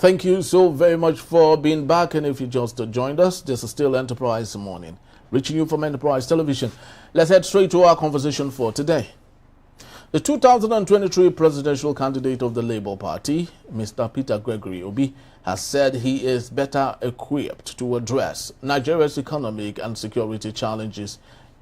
Thank you so very much for being back. And if you just joined us, this is still Enterprise Morning, reaching you from Enterprise Television. Let's head straight to our conversation for today. The 2023 presidential candidate of the Labour Party, Mr. Peter Gregory Obi, has said he is better equipped to address Nigeria's economic and security challenges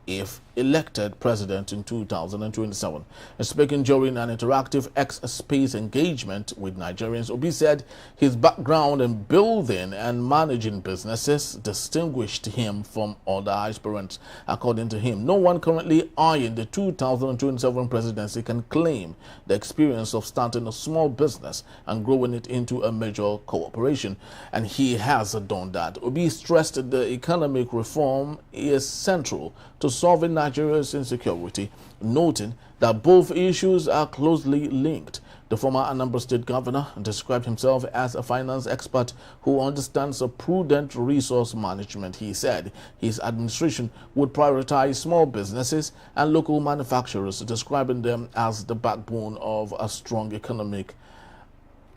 if elected president in 2027. Speaking during an interactive X-Space engagement with Nigerians, Obi said his background in building and managing businesses distinguished him from other aspirants. According to him, no one currently eyeing the 2027 presidency can claim the experience of starting a small business and growing it into a major corporation, and he has done that. Obi stressed the economic reform is central to solving Nigeria's insecurity, noting that both issues are closely linked. The former Anambra State Governor described himself as a finance expert who understands a prudent resource management. He said his administration would prioritize small businesses and local manufacturers, describing them as the backbone of a strong economic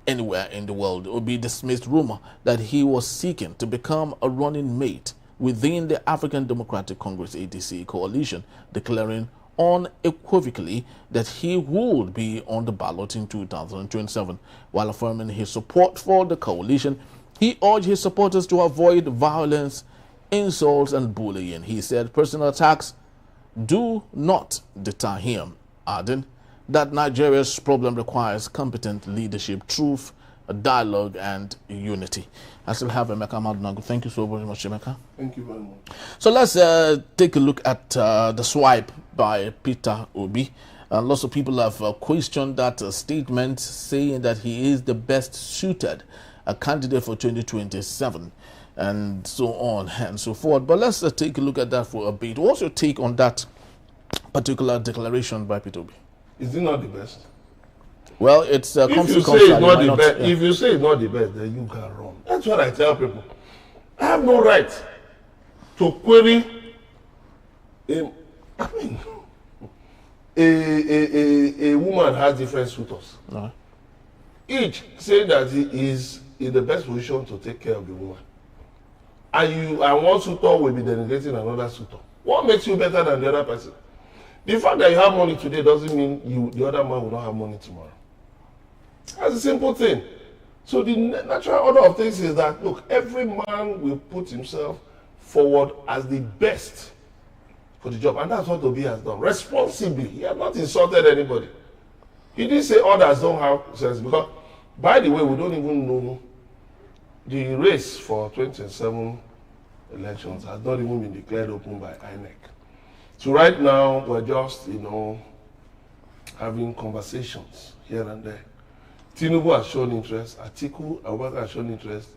anywhere in the world. Obi dismissed rumor that he was seeking to become a running mate within the African Democratic Congress ADC coalition, declaring unequivocally that he would be on the ballot in 2027. While affirming his support for the coalition, he urged his supporters to avoid violence, insults, and bullying. He said personal attacks do not deter him, adding that Nigeria's problem requires competent leadership, truth, dialogue, and unity. I still have Emeka Madunagu. Thank you so very much, Emeka. Thank you very much. So let's take a look at the swipe by Peter Obi. Lots of people have questioned that statement, saying that he is the best suited candidate for 2027 and so on and so forth. But let's take a look at that for a bit. What's your take on that particular declaration by Peter Obi? Is it not the best? Well, it's if you say it's not the best, if you say it's not the best, then you can run. That's what I tell people. I have no right to query a woman has different suitors. No. Each say that he is in the best position to take care of the woman. And one suitor will be denigrating another suitor. What makes you better than the other person? The fact that you have money today doesn't mean the other man will not have money tomorrow. That's a simple thing. So the natural order of things is that, look, every man will put himself forward as the best for the job. And that's what Obi has done. Responsibly. He has not insulted anybody. He didn't say others don't have sense. Because, by the way, we don't even know the race for 2027 elections has not even been declared open by INEC. So right now, we're just, having conversations here and there. Tinubu has shown interest. Atiku Abubakar has shown interest.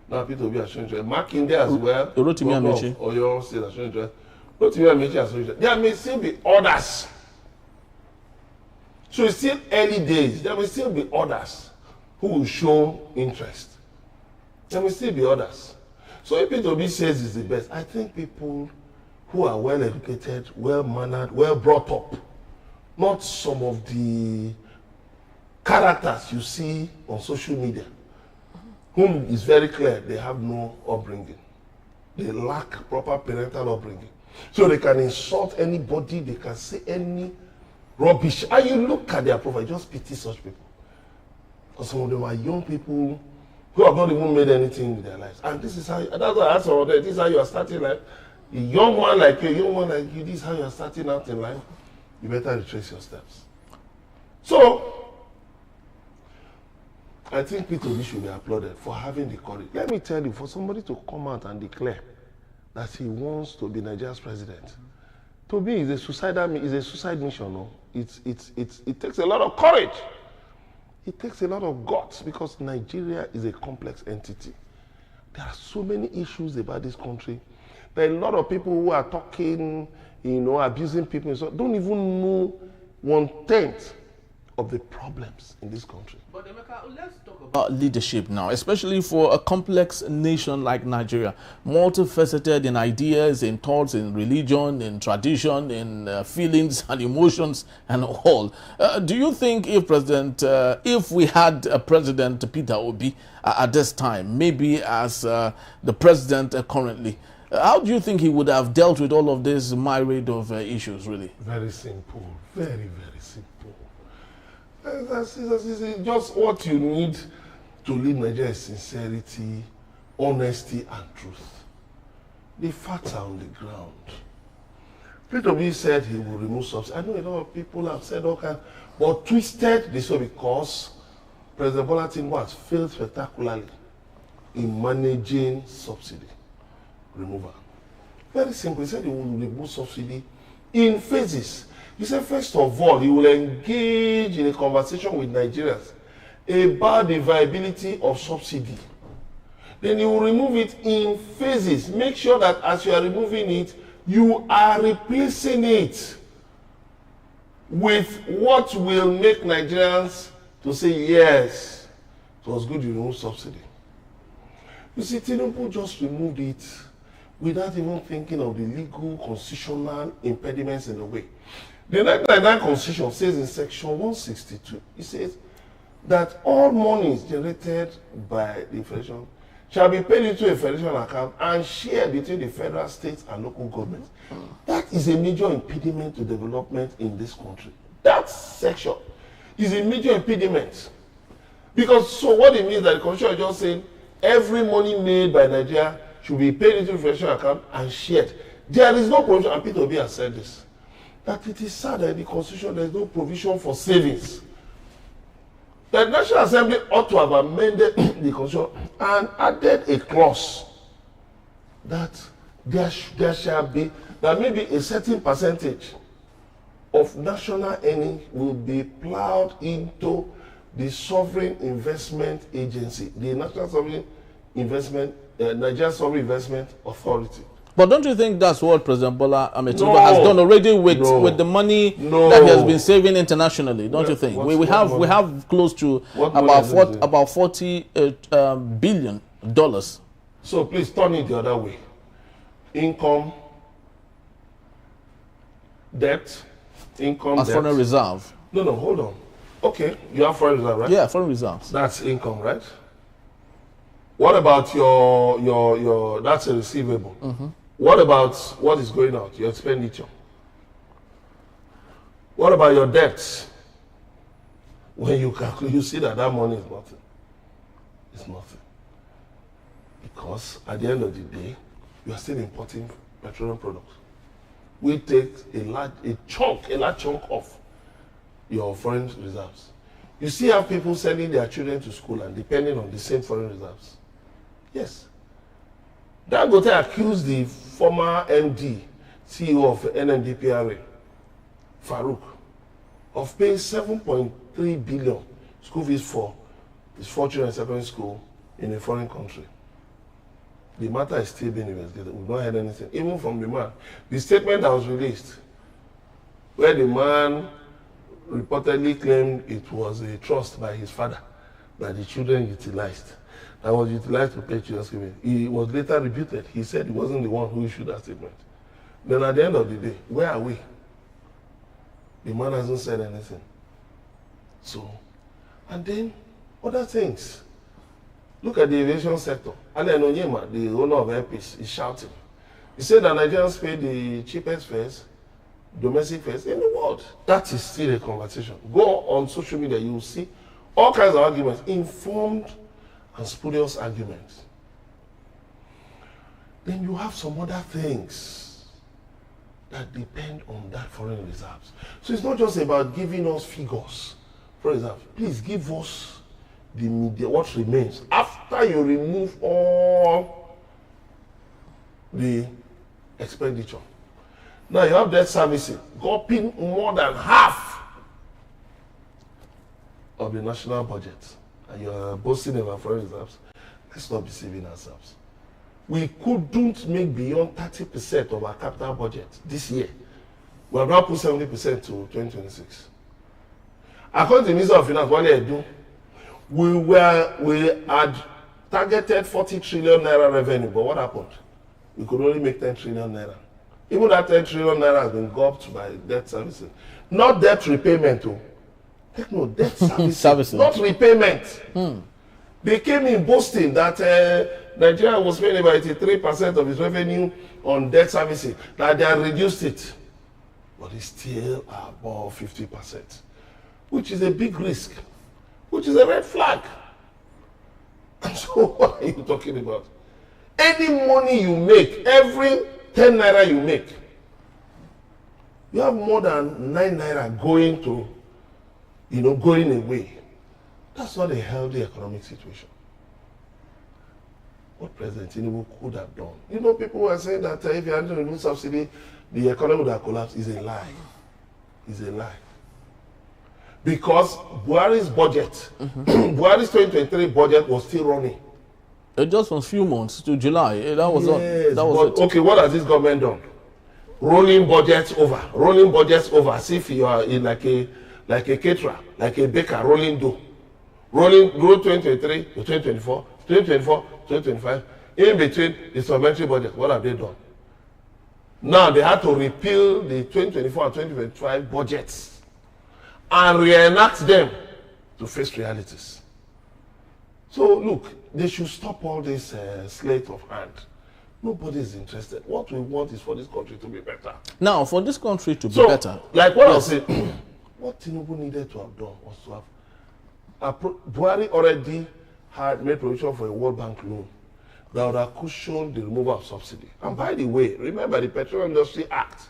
Now Peter Obi has shown interest. Makinde as well. Rotimi Amechi. Oyo State has shown interest. Rotimi Amechi has shown interest. There may still be others. So it's still early days. There may still be others who will show interest. There may still be others. So if Peter Obi says he's the best, I think people who are well educated, well mannered, well brought up, not some of the characters you see on social media, whom is very clear they have no upbringing. They lack proper parental upbringing. So they can insult anybody, they can say any rubbish. And you look at their profile, just pity such people. Because some of them are young people who have not even made anything with their lives. And this is how, that's what I asked all day, this is how you are starting life. A young one like you, a young one like you, this is how you are starting out in life. You better retrace your steps. So, I think Peter Obi should be applauded for having the courage. Let me tell you, for somebody to come out and declare that he wants to be Nigeria's president, to me is a suicide mission. No? It takes a lot of courage. It takes a lot of guts because Nigeria is a complex entity. There are so many issues about this country. There are a lot of people who are talking, abusing people, so don't even know 1/10 of the problems in this country. But Emeka, let's talk about leadership now, especially for a complex nation like Nigeria, multifaceted in ideas, in thoughts, in religion, in tradition, in feelings and emotions and all. Do you think if we had President Peter Obi at this time, maybe as the president currently, how do you think he would have dealt with all of this myriad of issues, really? Very simple, very, very simple. That's just what you need to lead Nigeria is sincerity, honesty, and truth. The facts are on the ground. Peter Obi said he will remove subsidy. I know a lot of people have said all kinds, but twisted this way because President Bola Tinubu has failed spectacularly in managing subsidy removal. Very simple. He said he will remove subsidy in phases. He said, first of all, he will engage in a conversation with Nigerians about the viability of subsidy. Then he will remove it in phases. Make sure that as you are removing it, you are replacing it with what will make Nigerians to say, yes, it was good you removed subsidy. You see, Tinubu just removed it without even thinking of the legal, constitutional impediments in the way. The 1999 Constitution says in section 162, it says that all monies generated by the federation shall be paid into a federation account and shared between the federal, states, and local governments. That is a major impediment to development in this country. That section is a major impediment. Because so what it means that the Constitution is just saying every money made by Nigeria should be paid into the federation account and shared. There is no provision, and Peter Obi has said this, that it is sad that in the Constitution there is no provision for savings. The National Assembly ought to have amended the Constitution and added a clause that there shall be, that maybe a certain percentage of national earnings will be plowed into the Sovereign Investment Agency, the National Sovereign Investment, Nigerian Sovereign Investment Authority. But don't you think that's what President Bola Tinubu has done already with the money that he has been saving internationally? Don't you think? We have close to about $40 billion. So please turn it the other way. Income, debt, as foreign reserve. No, hold on. Okay, you have foreign reserve, right? Yeah, foreign reserves. That's income, right? What about your that's a receivable? Mm-hmm. What about what is going out, your expenditure? What about your debts? When you calculate, you see that money is nothing. It's nothing. Because at the end of the day, you are still importing petroleum products. We take a large chunk of your foreign reserves. You see how people sending their children to school and depending on the same foreign reserves. Yes. Dangote accused the former MD, CEO of NMDPRA, Farouk, of paying 7.3 billion school fees for his 4 children in secondary school in a foreign country. The matter is still being investigated. We've not heard anything, even from the man. The statement that was released, where the man reportedly claimed it was a trust by his father that the children utilized. That was utilized to pay children's school. He was later rebutted. He said he wasn't the one who issued that statement. Then at the end of the day, where are we? The man hasn't said anything. So, and then other things. Look at the aviation sector. Alain Onyema, the owner of Airpeace, is shouting. He said that Nigerians pay the cheapest fares, domestic fares in the world. That is still a conversation. Go on social media, you will see all kinds of arguments, informed and spurious arguments. Then you have some other things that depend on that foreign reserves. So it's not just about giving us figures. For example, please give us the media, what remains after you remove all the expenditure. Now you have debt servicing, copying more than half of the national budget. And you're boasting about foreign reserves. Let's not be deceiving ourselves. We couldn't make beyond 30% of our capital budget this year. We have now put 70% to 2026. According to the Minister of Finance, what they do, we had targeted 40 trillion naira revenue, but what happened? We could only make 10 trillion naira. Even that 10 trillion naira has been gulped by debt servicing. Not debt repayment, oh. No, debt servicing. Not repayment. They came in boasting that Nigeria was spending about 83% of its revenue on debt servicing, that they had reduced it. But it's still above 50%, which is a big risk, which is a red flag. So what are you talking about? Any money you make, every 10 naira you make, you have more than 9 naira going to, going away. That's not a healthy economic situation. What President Tinubu could have done. People were saying that if you had to remove subsidy, the economy would have collapsed. Is a lie. Is a lie. Because Buhari's budget, Buhari's 2023 budget was still running. Just from a few months to July. That was okay, what has this government done? Rolling budgets over. Rolling budgets over. As if you are in like a caterer, like a baker, rolling dough. Roll 2023 to 2024, 2024, 2025. In between the supplementary budget, what have they done? Now they had to repeal the 2024 and 2025 budgets and reenact them to face realities. So look, they should stop all this sleight of hand. Nobody is interested. What we want is for this country to be better. Now, for this country to be better. Like what I was saying, what Tinubu needed to have done was to have Buhari already had made provision for a World Bank loan that would have cushioned the removal of subsidy. And by the way, remember the Petroleum Industry Act.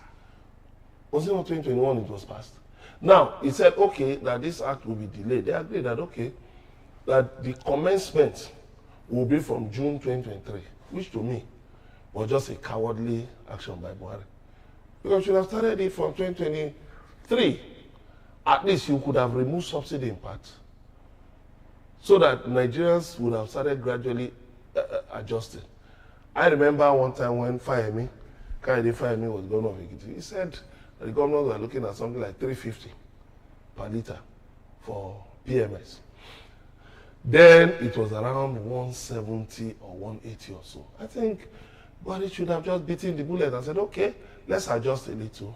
Was it not 2021 it was passed? Now, he said, okay, that this act will be delayed. They agreed that, okay, that the commencement will be from June 2023, which to me was just a cowardly action by Buhari. Because you should have started it from 2023. At least you could have removed subsidy in part, so that Nigerians would have started gradually adjusting. I remember one time when Fayemi was governor of Ekiti, he said that the governors were looking at something like 350 per litre for PMS. Then it was around 170 or 180 or so. I think Buhari should have just beaten the bullet and said, okay, let's adjust a little,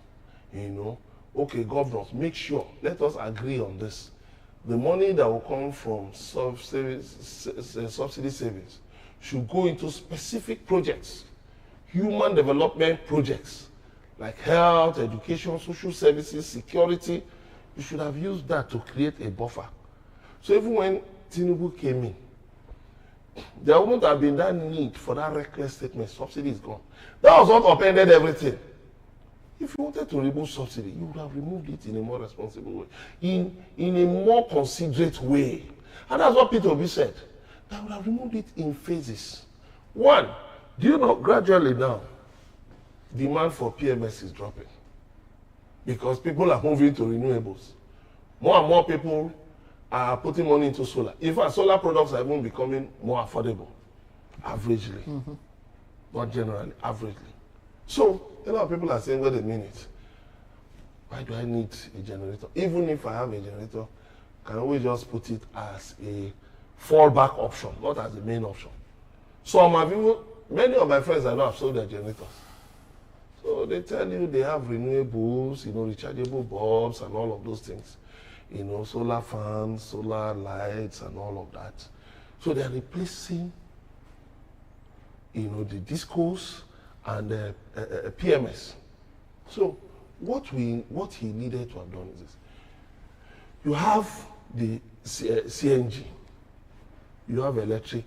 Okay, governors, make sure, let us agree on this. The money that will come from subsidy savings should go into specific projects, human development projects, like health, education, social services, security. You should have used that to create a buffer. So even when Tinubu came in, there wouldn't have been that need for that reckless statement, subsidy is gone. That was what upended everything. If you wanted to remove subsidy, you would have removed it in a more responsible way, in a more considerate way. And that's what Peter Obi said. That would have removed it in phases. One, do you know, gradually now, demand for PMS is dropping. Because people are moving to renewables. More and more people are putting money into solar. In fact, solar products are even becoming more affordable, averagely. Not generally, averagely. So, a lot of people are saying, wait a minute, why do I need a generator? Even if I have a generator, can I always just put it as a fallback option, not as the main option. So many of my friends I know have sold their generators. So they tell you they have renewables, rechargeable bulbs and all of those things. Solar fans, solar lights and all of that. So they're replacing, the discos and PMS. So what he needed to have done is this. You have the CNG. You have electric.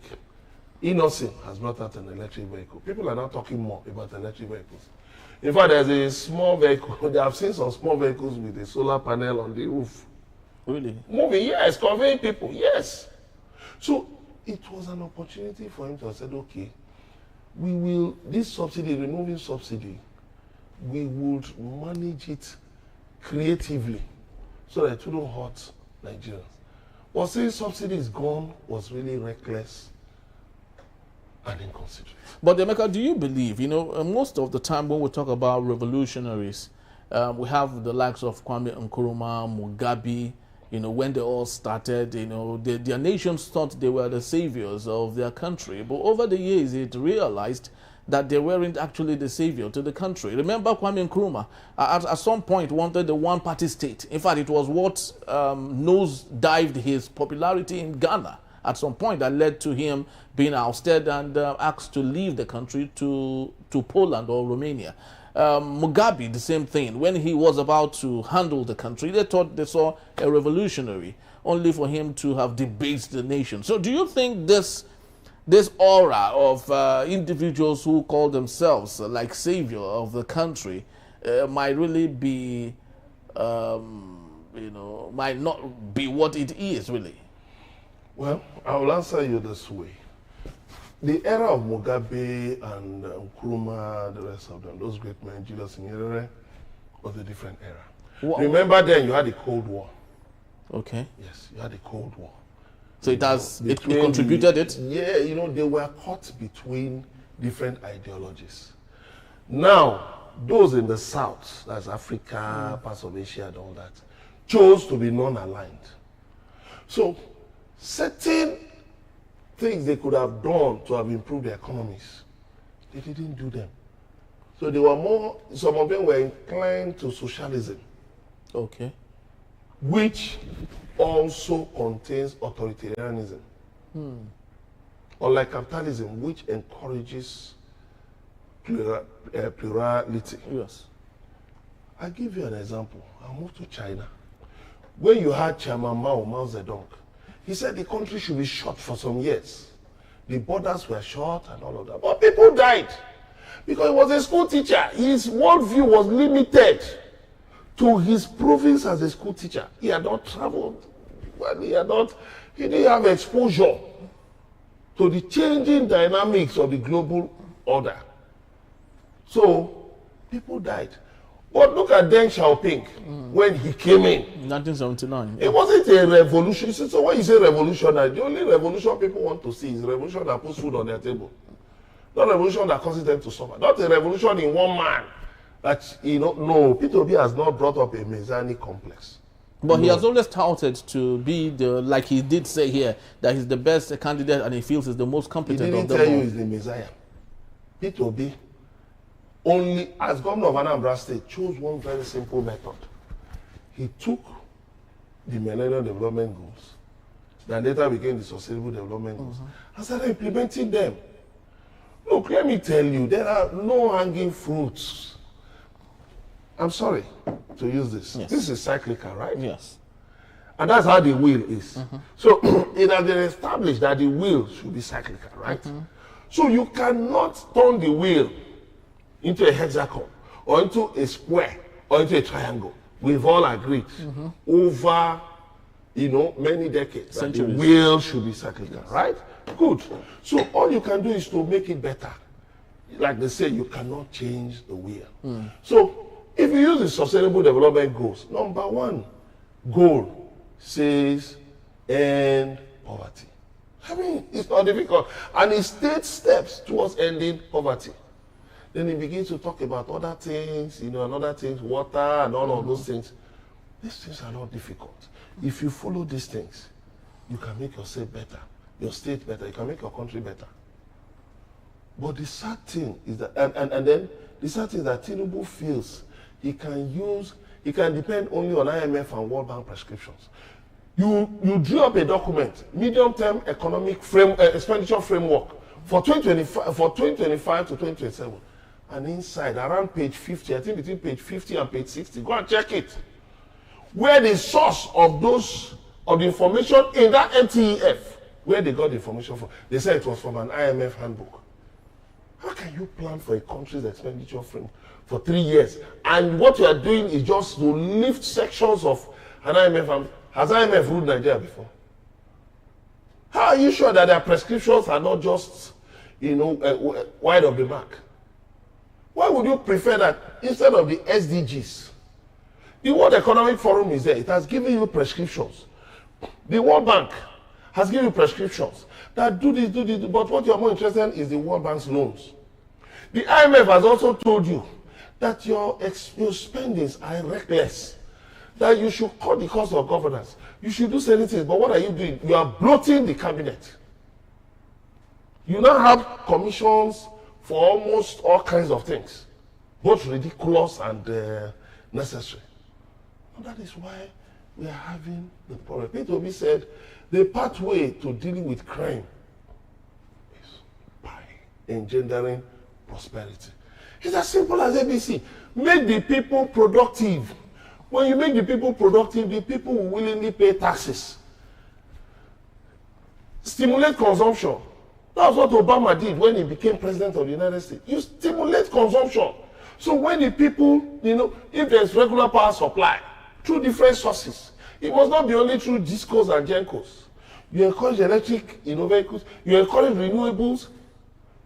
Inosin has brought out an electric vehicle. People are now talking more about electric vehicles. In fact, there's a small vehicle. They have seen some small vehicles with a solar panel on the roof. Really? Moving, yes, conveying people, yes. So it was an opportunity for him to have said, okay, we will, this subsidy, removing subsidy, we would manage it creatively so that it wouldn't hurt Nigerians. But saying subsidy is gone was really reckless and inconsiderate. But Emeka, do you believe, most of the time when we talk about revolutionaries, we have the likes of Kwame Nkrumah, Mugabe, when they all started, their nations thought they were the saviors of their country. But over the years, it realized that they weren't actually the savior to the country. Remember Kwame Nkrumah at some point wanted the one-party state. In fact, it was what nosedived his popularity in Ghana at some point that led to him being ousted and asked to leave the country to Poland or Romania. Mugabe, the same thing. When he was about to handle the country, they thought they saw a revolutionary, only for him to have debased the nation. So do you think this aura of individuals who call themselves like savior of the country might really be, might not be what it is really? Well, I will answer you this way. The era of Mugabe and Nkrumah, the rest of them, those great men, Julius Nyerere, was a different era. What? Remember then you had the Cold War. Okay. Yes, you had the Cold War. So it contributed it? Yeah, they were caught between different ideologies. Now, those in the South, that's Africa, parts of Asia and all that, chose to be non-aligned. So, certain things they could have done to have improved their economies, they didn't do them. So they were some of them were inclined to socialism. Okay. Which also contains authoritarianism. Unlike capitalism, which encourages plurality. Yes. I'll give you an example. I'll move to China. When you had Chairman Mao Zedong, he said the country should be shut for some years. The borders were shut and all of that. But people died because he was a school teacher. His worldview was limited to his province as a school teacher. He had not traveled. He didn't have exposure to the changing dynamics of the global order. So people died. But look at Deng Xiaoping when he came in. 1979. It wasn't a revolution. So when you say revolutionary, the only revolution people want to see is a revolution that puts food on their table. Not a revolution that causes them to suffer. Not a revolution in one man. That, no, P2B has not brought up a Messianic complex. But he has always touted to be like he did say here, that he's the best candidate and he feels is the most competent of them all. He didn't tell you he's the Messiah. P2B, only as governor of Anambra State, chose one very simple method. He took the Millennium Development Goals that later became the Sustainable Development Goals and started implementing them. Look, let me tell you, there are no hanging fruits. I'm sorry to use this. Yes. This is cyclical, right? Yes. And that's how the wheel is. So it has been established that the wheel should be cyclical, right? So you cannot turn the wheel into a hexagon or into a square or into a triangle. We've all agreed over many decades that the wheel should be cyclical, right? Good. So all you can do is to make it better. Like they say, you cannot change the wheel. So if you use the Sustainable Development Goals, number one goal says end poverty. I mean, it's not difficult. And it states steps towards ending poverty. Then he begins to talk about other things, and other things, water and all of those things. These things are not difficult. If you follow these things, you can make yourself better, your state better, you can make your country better. But the sad thing is that, and then the sad thing is that Tinubu feels he can depend only on IMF and World Bank prescriptions. You drew up a document, medium-term economic expenditure framework for 2025 to 2027. And inside, around page 50, I think between page 50 and page 60, go and check it. Where the source of the information in that MTEF, where they got the information from, they said it was from an IMF handbook. How can you plan for a country's expenditure framework for 3 years? And what you are doing is just to lift sections of an IMF. Has IMF ruled Nigeria before? How are you sure that their prescriptions are not just, wide of the mark? Why would you prefer that instead of the SDGs? The World Economic Forum is there. It has given you prescriptions. The World Bank has given you prescriptions that do this, but what you're more interested in is the World Bank's loans. The IMF has also told you that your spendings are reckless, that you should cut the cost of governance. You should do certain things. But what are you doing? You are bloating the cabinet. You now have commissions for almost all kinds of things, both ridiculous and necessary. And that is why we are having the problem. P2B said the pathway to dealing with crime is by engendering prosperity. It's as simple as ABC. Make the people productive. When you make the people productive, the people will willingly pay taxes. Stimulate consumption. That's what Obama did when he became president of the United States. You stimulate consumption. So when the people, if there's regular power supply through different sources, it must not be only through discos and gencos. You encourage electric vehicles, you encourage renewables,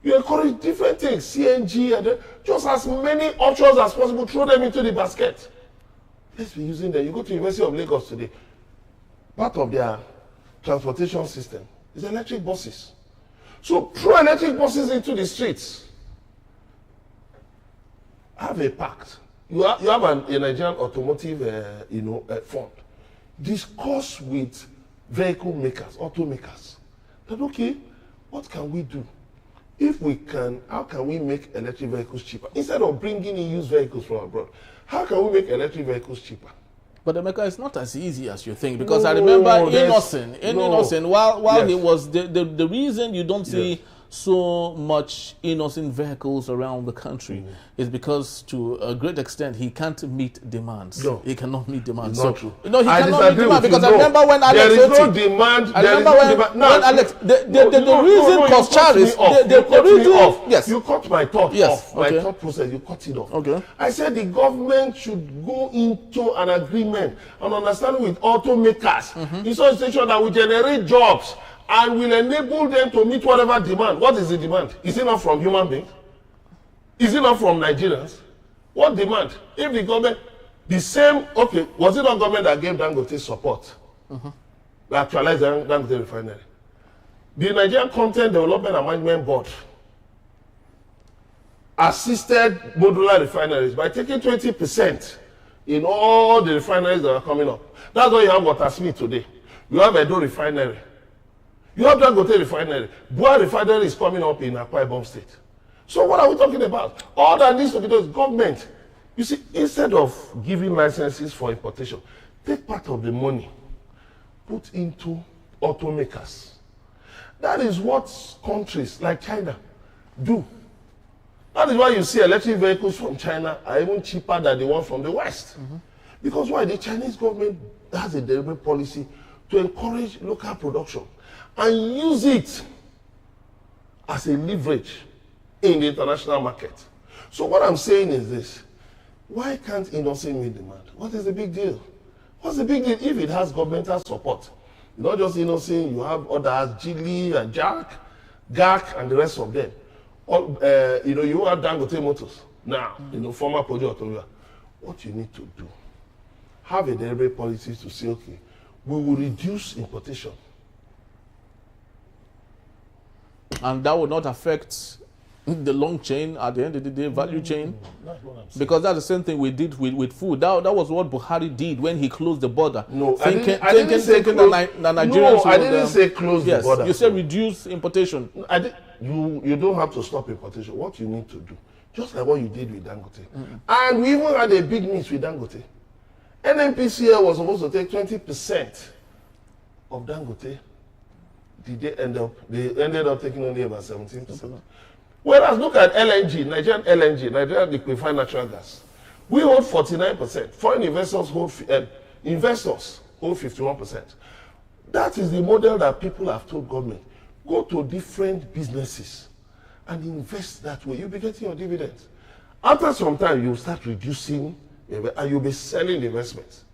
you encourage different things, CNG, and just as many options as possible, throw them into the basket. Let's be using them. You go to the University of Lagos today, part of their transportation system is electric buses. So throw electric buses into the streets. Have a pact. You have a Nigerian automotive fund. Discuss with vehicle makers, automakers, that okay, what can we do? If we can, how can we make electric vehicles cheaper? Instead of bringing in used vehicles from abroad, how can we make electric vehicles cheaper? But Emeka, it's not as easy as you think, because I remember Innocent, while he was the reason you don't see so much innocent vehicles around the country is because to a great extent he can't meet demands. No. He cannot meet demands. It's not true. No, he cannot meet demand because you. I remember when Alex there is no demand. I remember when Alex the reason Koschar's the reason yes you cut my thought off. My thought process, you cut it off. Okay. I said the government should go into an agreement and understanding with automakers in such a situation that will generate jobs and will enable them to meet whatever demand. What is the demand? Is it not from human beings? Is it not from Nigerians? What demand? If the government, was it not government that gave Dangote support? That actualized Dangote refinery? The Nigerian Content Development and Management Board assisted modular refineries by taking 20% in all the refineries that are coming up. That's why you have Watersmith today. You have Edo refinery. You have Dangote refinery. Bua refinery is coming up in Akwa Ibom State. So what are we talking about? All that needs to be done is government. You see, instead of giving licenses for importation, take part of the money, put into automakers. That is what countries like China do. That is why you see electric vehicles from China are even cheaper than the ones from the West. Because why? The Chinese government has a deliberate policy to encourage local production and use it as a leverage in the international market. So what I'm saying is this: why can't Innocent meet demand? What is the big deal? What's the big deal if it has governmental support? Not just Innocent, you have others, Gili and Jack, GAC, and the rest of them. All, you have Dangote Motors now, former project authority. What you need to do, have a deliberate policy to say, okay, we will reduce importation. And that would not affect the long chain, at the end of the day, value chain. Because that's the same thing we did with food. That was what Buhari did when he closed the border. No, I didn't say close. Nigerians I didn't say close the border. You said reduce importation. You don't have to stop importation. What you need to do, just like what you did with Dangote. And we even had a big miss with Dangote. NNPCL was supposed to take 20% of Dangote. They ended up taking only about 17%. Whereas look at LNG, Nigerian liquefied natural gas. We hold 49%. Foreign investors hold 51%. That is the model that people have told government. Go to different businesses and invest that way. You'll be getting your dividends. After some time, you'll start reducing and you'll be selling the investments.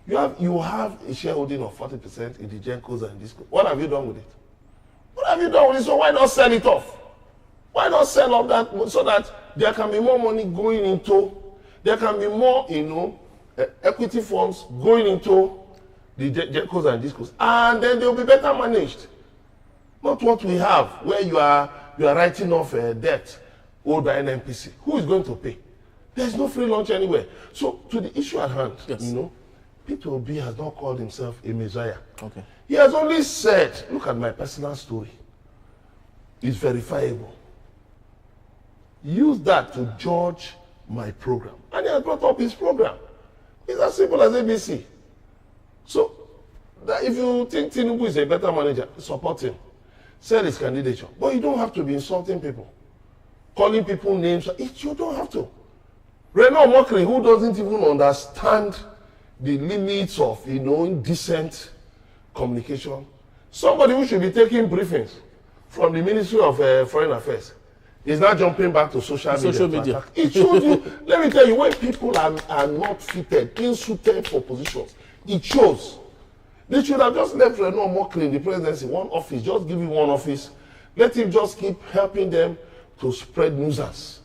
You have a shareholding of 40% in the Gencos and Disco. What have you done with it? What have you done with it? So why not sell it off? Why not sell off that so that there can be more money going into, there can be more, equity funds going into the Gencos and Discos, and then they'll be better managed. Not what we have, where you are writing off debt owed by NNPC. Who is going to pay? There's no free lunch anywhere. So to the issue at hand, yes. Peter Obi has not called himself a messiah. Okay. He has only said, look at my personal story. It's verifiable. Use that to judge my program. And he has brought up his program. It's as simple as ABC. So, that if you think Tinubu is a better manager, support him. Sell his candidature. But you don't have to be insulting people. Calling people names. You don't have to. Renaud Mokri, who doesn't even understand the limits of, indecent communication. Somebody who should be taking briefings from the Ministry of Foreign Affairs is now jumping back to social media. It shows you, let me tell you, when people are not fitted, ill-suited for positions, it shows. They should have just left Renaud Mokri in the presidency, one office, just give him one office. Let him just keep helping them to spread nuisance.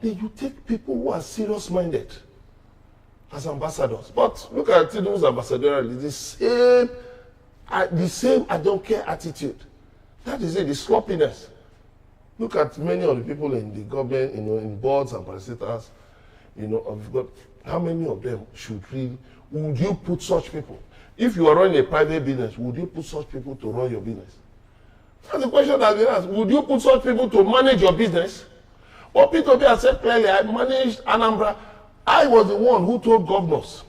Then you take people who are serious-minded as ambassadors. But look at Tinubu's ambassadorial, the same I don't care attitude. That is it, the sloppiness. Look at many of the people in the government, in boards and parastatals, how many of them would you put such people? If you are running a private business, would you put such people to run your business? That's the question that we ask. Would you put such people to manage your business? But Peter Obi has said clearly, I managed Anambra. I was the one who told governors,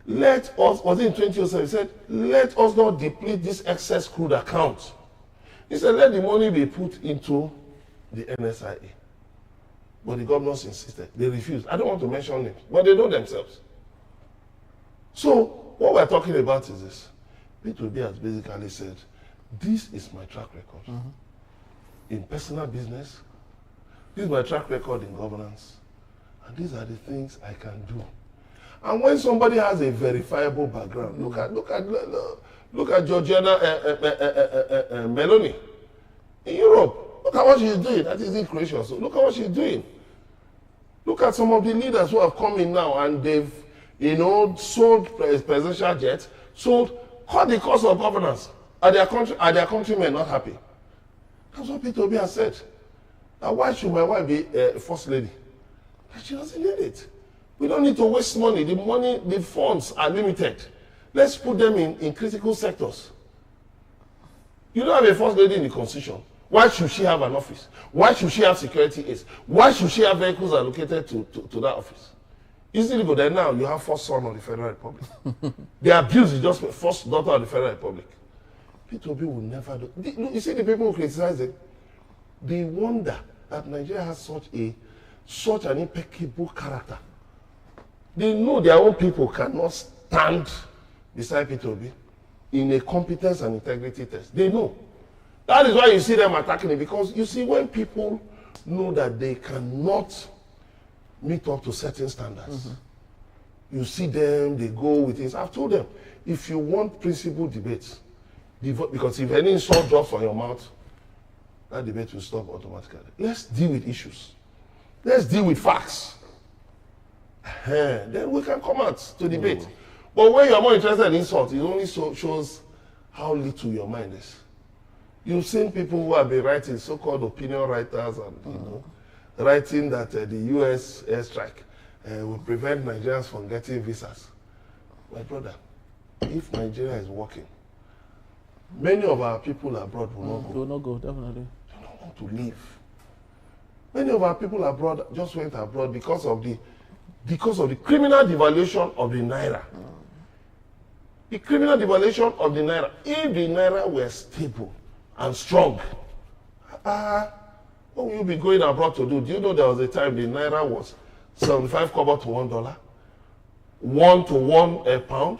let us, was it in 2007, he said, let us not deplete this excess crude account. He said, let the money be put into the NSIA. But the governors insisted. They refused. I don't want to mention names, but they know themselves. So, what we're talking about is this. Peter Obi has basically said, this is my track record. In personal business, this is my track record in governance, and these are the things I can do. And when somebody has a verifiable background, look at Georgiana Meloni in Europe. Look at what she's doing. That is in Croatia. So look at what she's doing. Look at some of the leaders who have come in now and they've, sold presidential jets, cut the cost of governance. Are their countrymen not happy? That's what Peter Obi has said. Now, why should my wife be first lady? She doesn't need it. We don't need to waste money. The funds are limited. Let's put them in critical sectors. You don't have a first lady in the constitution. Why should she have an office? Why should she have security aids? Why should she have vehicles allocated to that office? Easily go there now, you have first son of the Federal Republic. The abuse is just first daughter of the Federal Republic. Peter Obi will never do. You see the people who criticize it, they wonder that Nigeria has such an impeccable character. They know their own people cannot stand beside Peter Obi in a competence and integrity test. They know. That is why you see them attacking it, because you see when people know that they cannot meet up to certain standards, you see them, they go with this. I've told them, if you want principled debates, because if any insult drops on your mouth, that debate will stop automatically. Let's deal with issues. Let's deal with facts. Then we can come out to debate. But when you are more interested in insult, it only shows how little your mind is. You've seen people who have been writing, so-called opinion writers, and writing that the U.S. airstrike will prevent Nigerians from getting visas. My brother, if Nigeria is working, many of our people abroad will not go. Will not go, definitely. They don't want to leave. Many of our people abroad just went abroad because of the criminal devaluation of the naira. The criminal devaluation of the naira. If the naira were stable and strong, what will you be going abroad to do? Do you know there was a time the naira was 75 kobo to $1, 1 to 1 pound?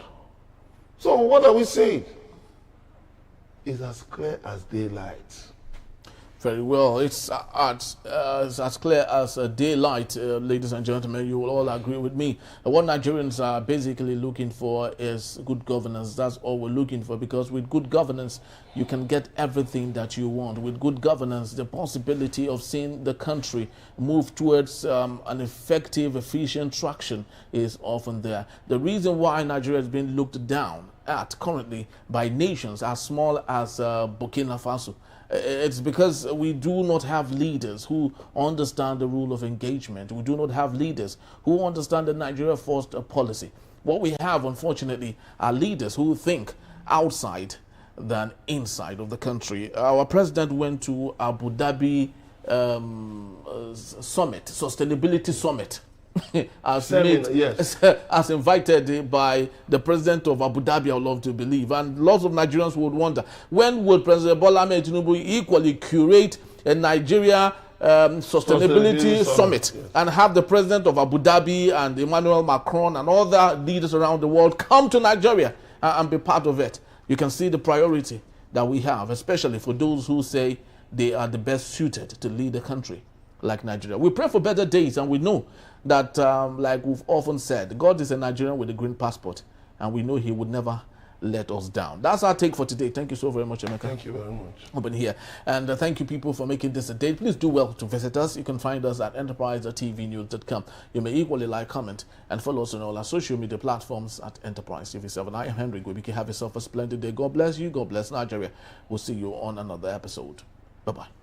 So what are we saying? It's as clear as daylight. Very well. It's as clear as daylight, ladies and gentlemen. You will all agree with me. What Nigerians are basically looking for is good governance. That's all we're looking for, because with good governance, you can get everything that you want. With good governance, the possibility of seeing the country move towards an effective, efficient traction is often there. The reason why Nigeria has been looked down at currently by nations as small as Burkina Faso, it's because we do not have leaders who understand the rule of engagement. We do not have leaders who understand the Nigeria First policy. What we have, unfortunately, are leaders who think outside than inside of the country. Our president went to Abu Dhabi summit, sustainability summit, as invited by the president of Abu Dhabi, I would love to believe. And lots of Nigerians would wonder, when will President Bola Ahmed Tinubu equally curate a Nigeria sustainability summit and have the president of Abu Dhabi and Emmanuel Macron and other leaders around the world come to Nigeria and be part of it? You can see the priority that we have, especially for those who say they are the best suited to lead a country like Nigeria. We pray for better days, and we know that, like we've often said, God is a Nigerian with a green passport, and we know he would never let us down. That's our take for today. Thank you so very much, Emeka. Thank you very much. Open here. And thank you, people, for making this a date. Please do well to visit us. You can find us at enterprise.tvnews.com. You may equally like, comment, and follow us on all our social media platforms at Enterprise TV7. I am Henry Gwibiki. Have yourself a splendid day. God bless you. God bless Nigeria. We'll see you on another episode. Bye-bye.